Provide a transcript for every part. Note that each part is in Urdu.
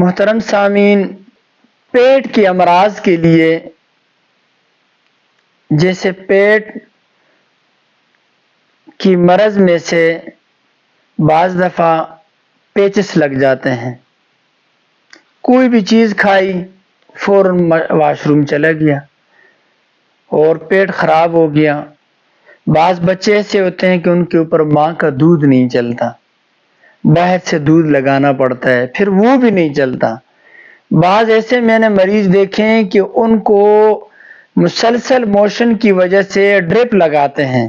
محترم سامعین، پیٹ کے امراض کے لیے جیسے پیٹ کی مرض میں سے بعض دفعہ پیچس لگ جاتے ہیں، کوئی بھی چیز کھائی فوراً واش روم چلا گیا اور پیٹ خراب ہو گیا۔ بعض بچے ایسے ہوتے ہیں کہ ان کے اوپر ماں کا دودھ نہیں چلتا، باہر سے دودھ لگانا پڑتا ہے، پھر وہ بھی نہیں چلتا۔ بعض ایسے میں نے مریض دیکھے ہیں کہ ان کو مسلسل موشن کی وجہ سے ڈرپ لگاتے ہیں۔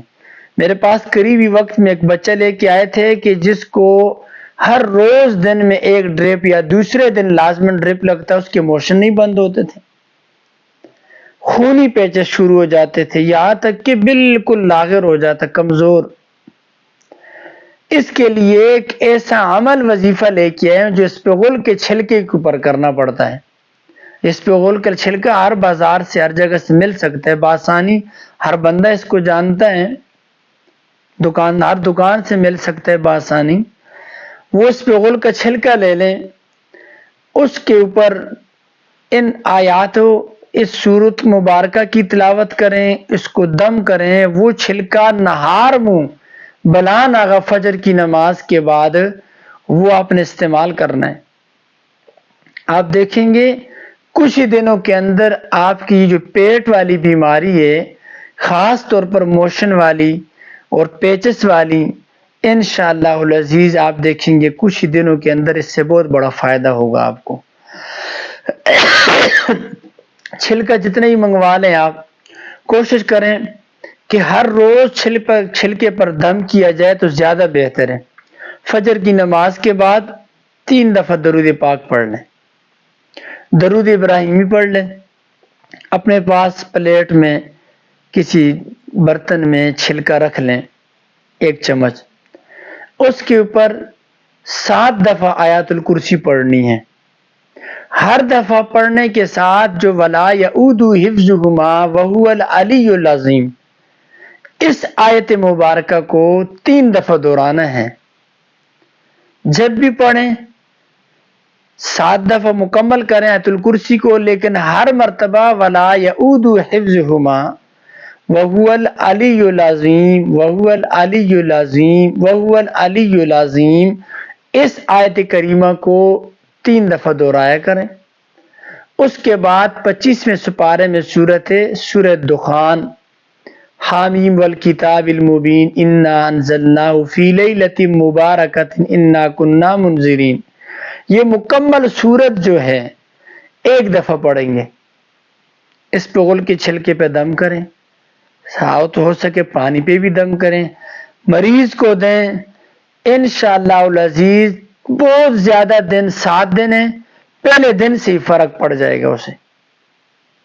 میرے پاس قریبی وقت میں ایک بچہ لے کے آئے تھے کہ جس کو ہر روز دن میں ایک ڈرپ یا دوسرے دن لازمن ڈرپ لگتا، اس کے موشن نہیں بند ہوتے تھے، خونی پیچس شروع ہو جاتے تھے، یہاں تک کہ بالکل لاغر ہو جاتا، کمزور۔ اس کے لیے ایک ایسا عمل وظیفہ لے کے آئے جو اسپغول کے چھلکے کے اوپر کرنا پڑتا ہے۔ اسپغول کا چھلکا ہر بازار سے ہر جگہ سے مل سکتا ہے بآسانی، ہر بندہ اس کو جانتا ہے، ہر دکان سے مل سکتا ہے بآسانی۔ وہ اسپغول کا چھلکا لے لیں، اس کے اوپر ان آیاتوں اس سورت مبارکہ کی تلاوت کریں، اس کو دم کریں، وہ چھلکا نہار منہ بلان آغا فجر کی نماز کے بعد وہ آپ نے استعمال کرنا ہے۔ آپ دیکھیں گے کچھ ہی دنوں کے اندر آپ کی جو پیٹ والی بیماری ہے، خاص طور پر موشن والی اور پیچس والی، انشاءاللہ العزیز آپ دیکھیں گے کچھ ہی دنوں کے اندر اس سے بہت بڑا فائدہ ہوگا آپ کو۔ چھلکا جتنے ہی منگوا لیں، آپ کوشش کریں کہ ہر روز چھلکے پر دم کیا جائے تو زیادہ بہتر ہے۔ فجر کی نماز کے بعد 3 دفعہ درود پاک پڑھ لیں، درود ابراہیمی پڑھ لیں، اپنے پاس پلیٹ میں کسی برتن میں چھلکا رکھ لیں 1 چمچ، اس کے اوپر 7 دفعہ آیات الکرسی پڑھنی ہے۔ ہر دفعہ پڑھنے کے ساتھ جو ولا یعود حفظہما وہو العلی العظیم، اس آیت مبارکہ کو 3 دفعہ دہرانا ہے۔ جب بھی پڑھیں 7 دفعہ مکمل کریں آیت الکرسی کو، لیکن ہر مرتبہ ولا یعود حفظہما وہو العلی العظیم وہو العلی العظیم وہو العلی العظیم، اس آیت کریمہ کو 3 دفعہ دہرایا کریں۔ اس کے بعد 25ویں سپارے میں سورہ دخان، حامیم والکتاب المبین انا انزلناہ فی لیلۃ مبارکۃ انا کنا منذرین، یہ مکمل سورت جو ہے 1 دفعہ پڑھیں گے۔ اسپغول کے چھلکے پہ دم کریں، تو ہو سکے پانی پہ بھی دم کریں، مریض کو دیں، انشاءاللہ العزیز بہت زیادہ دن 7 دن ہیں، پہلے دن سے ہی فرق پڑ جائے گا اسے۔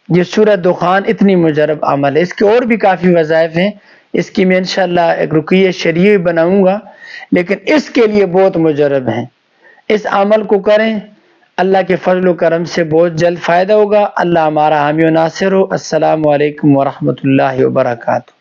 یہ سورہ دخان اتنی مجرب عمل ہے، اس کے اور بھی کافی وظائف ہیں، اس کی میں انشاءاللہ ایک رقیہ شرعی بناؤں گا، لیکن اس کے لیے بہت مجرب ہیں۔ اس عمل کو کریں، اللہ کے فضل و کرم سے بہت جلد فائدہ ہوگا۔ اللہ ہمارا حامی و ناصر ہو۔ السلام علیکم ورحمۃ اللہ وبرکاتہ۔